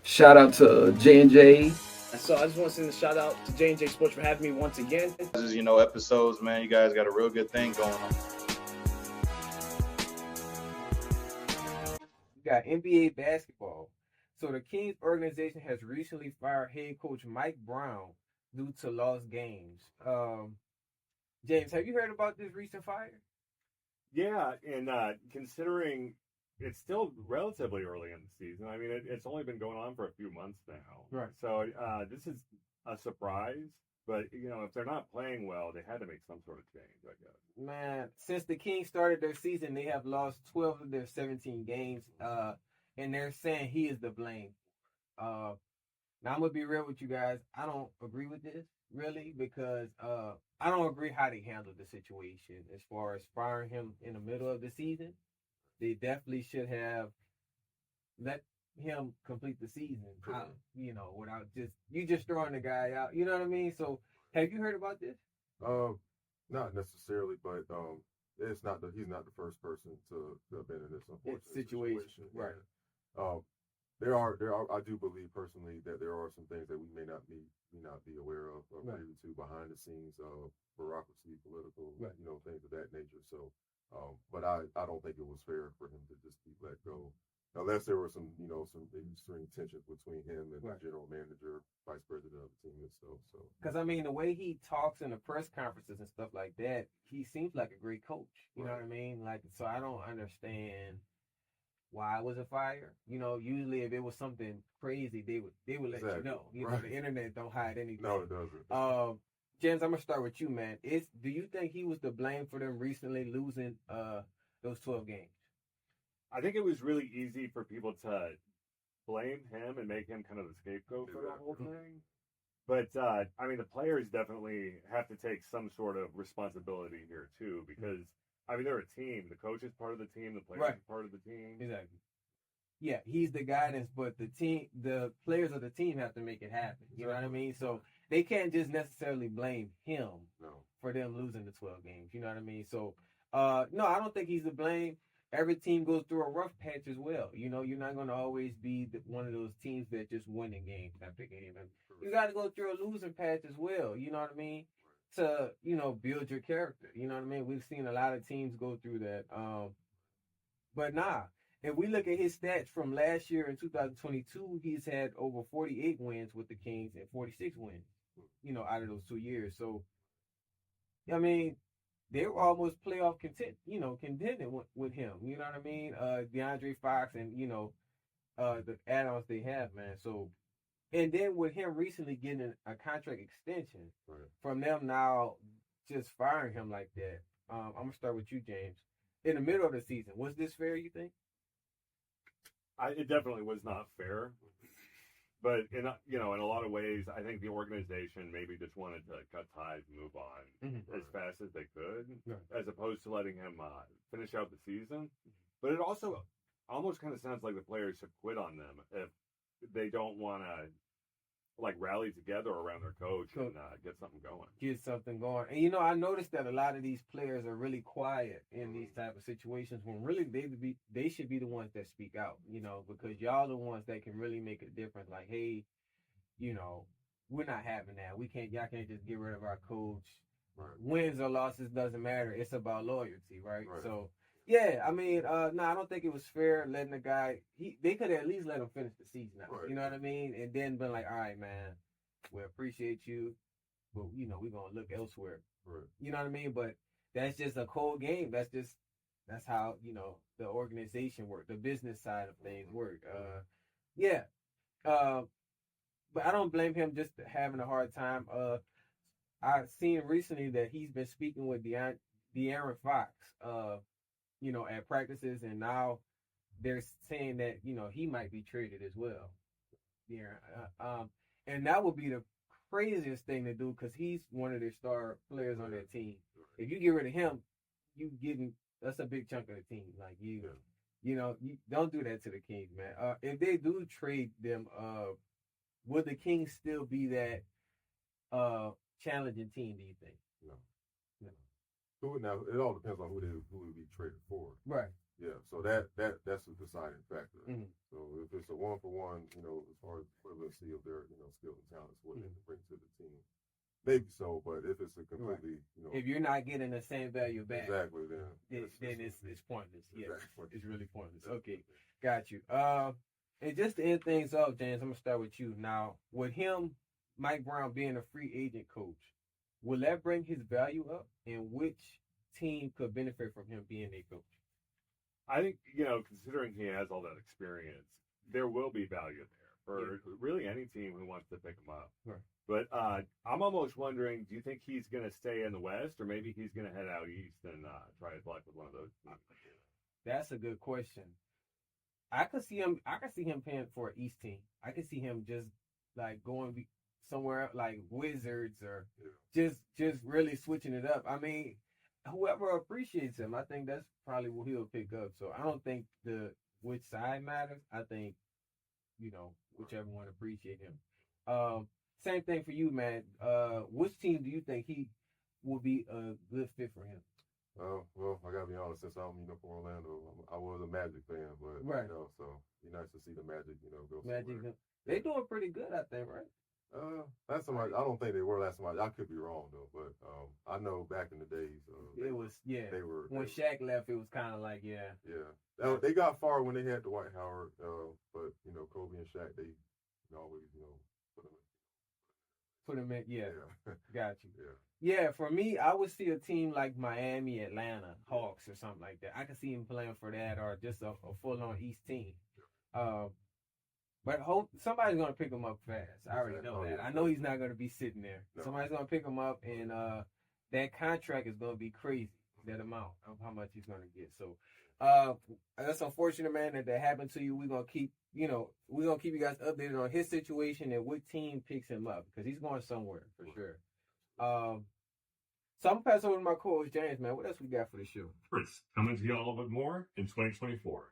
Shout out to J&J. So I just want to send a shout out to J&J Sports for having me once again. Episodes, man. You guys got a real good thing going on. We got NBA basketball. So the Kings organization has recently fired head coach Mike Brown due to lost games. James, have you heard about this recent fire? Yeah, and considering it's still relatively early in the season, I mean, it's only been going on for a few months now. Right. So this is a surprise, but if they're not playing well, they had to make some sort of change, I guess. Man, since the Kings started their season, they have lost 12 of their 17 games, and they're saying he is the blame. Now I'm gonna be real with you guys. I don't agree with this really because I don't agree how they handled the situation as far as firing him in the middle of the season. They definitely should have let him complete the season. Without just throwing the guy out. You know what I mean? So have you heard about this? Not necessarily, but he's not the first person to have been in this unfortunate situation. Right. And, there are I do believe personally that there are some things that we may not be aware of or Right. privy to behind the scenes of bureaucracy, political, Right. things of that nature. So, but I don't think it was fair for him to just be let go. Unless there were some maybe string tensions between him and Right. the general manager, vice president of the team itself. So, Because I mean, the way he talks in the press conferences and stuff like that, he seems like a great coach. You know what I mean? Like, so I don't understand why it was a fire. Usually if it was something crazy, they would let you Exactly. know. Right. The internet don't hide anything. No, it doesn't. James, I'm gonna start with you, man. Do you think he was to blame for them recently losing those 12 games? I think it was really easy for people to blame him and make him kind of the scapegoat for the whole thing. But I mean, the players definitely have to take some sort of responsibility here too, because I mean they're a team. The coach is part of the team. The players are part of the team. Exactly. Yeah, he's the guidance, but the players of the team have to make it happen. You know what I mean? So they can't just necessarily blame him for them losing the 12 games. You know what I mean? So, no, I don't think he's to blame. Every team goes through a rough patch as well. You're not going to always be one of those teams that just winning game after game. And you got to go through a losing patch as well. You know what I mean? To build your character. You know what I mean? We've seen a lot of teams go through that. But nah, if we look at his stats from last year in 2022, he's had over 48 wins with the Kings and 46 wins, out of those 2 years. So, I mean, they were almost playoff contending with him. You know what I mean? DeAndre Fox and, the add-ons they have, man. So, and then with him recently getting a contract extension from them now just firing him like that, I'm going to start with you, James. In the middle of the season, was this fair, you think? It definitely was not fair, but in a lot of ways, I think the organization maybe just wanted to cut ties, and move on as fast as they could, as opposed to letting him finish out the season. But it also almost kind of sounds like the players should quit on them if they don't want to rally together around their coach and get something going. And I noticed that a lot of these players are really quiet in these type of situations when really they should be the ones that speak out, because y'all the ones that can really make a difference. Like, hey, we're not having that. Y'all can't just get rid of our coach. Right. Wins or losses doesn't matter. It's about loyalty, right? So yeah, I mean, no, I don't think it was fair letting the guy. They could at least let him finish the season out. Right. You know what I mean? And then been like, all right, man, we appreciate you, but we're gonna look elsewhere. Right. You know what I mean? But that's just a cold game. That's how the organization work, the business side of things work. Yeah. But I don't blame him just having a hard time. I've seen recently that he's been speaking with De'Aaron Fox. At practices, and now they're saying that he might be traded as well. Yeah, and that would be the craziest thing to do because he's one of their star players on their team. If you get rid of him, that's a big chunk of the team. Like you don't do that to the Kings, man. If they do trade them, would the Kings still be that challenging team? Do you think? No. Now it all depends on who would be traded for. Right. Yeah. So that's a deciding factor. So if it's a 1-for-1, as far as equivalency of their, skills and talents, what they bring to the team. Maybe so, but if it's a completely, if you're not getting the same value back, exactly, then it's pointless. Yeah, exactly. it's really pointless. Okay, got you. And just to end things up, James, I'm gonna start with you now. With him, Mike Brown being a free agent coach, will that bring his value up? And which team could benefit from him being a coach? I think, considering he has all that experience, there will be value there for really any team who wants to pick him up. Right. But I'm almost wondering, do you think he's going to stay in the West, or maybe he's going to head out east and try his luck with one of those teams? That's a good question. I could see him paying for an East team. I could see him just like going somewhere like Wizards or just really switching it up. I mean, whoever appreciates him, I think that's probably what he'll pick up. So I don't think which side matters. I think, whichever one appreciate him. Same thing for you, man. Which team do you think he will be a good fit for him? Well, I gotta be honest. Since I'm, from Orlando, I was a Magic fan, but so it'd be nice to see the Magic, go Magic. somewhere. They doing pretty good, I think, right? Last time I don't think they were last time. I could be wrong though, but I know back in the days, it was they were when Shaq left. It was kind of like yeah. They got far when they had Dwight Howard, but Kobe and Shaq, they always put him in. Yeah. Got you. Yeah. For me, I would see a team like Miami, Atlanta, Hawks, or something like that. I could see him playing for that, or just a full-on East team. But somebody's going to pick him up fast. I already know that. I know he's not going to be sitting there. No. Somebody's going to pick him up, and that contract is going to be crazy, that amount of how much he's going to get. So that's unfortunate, man, that happened to you. We're going to keep you guys updated on his situation and what team picks him up, because he's going somewhere for sure. So I'm going to pass over to my co-host, James, man. What else we got for the show? Coming to you all a little bit more in 2024.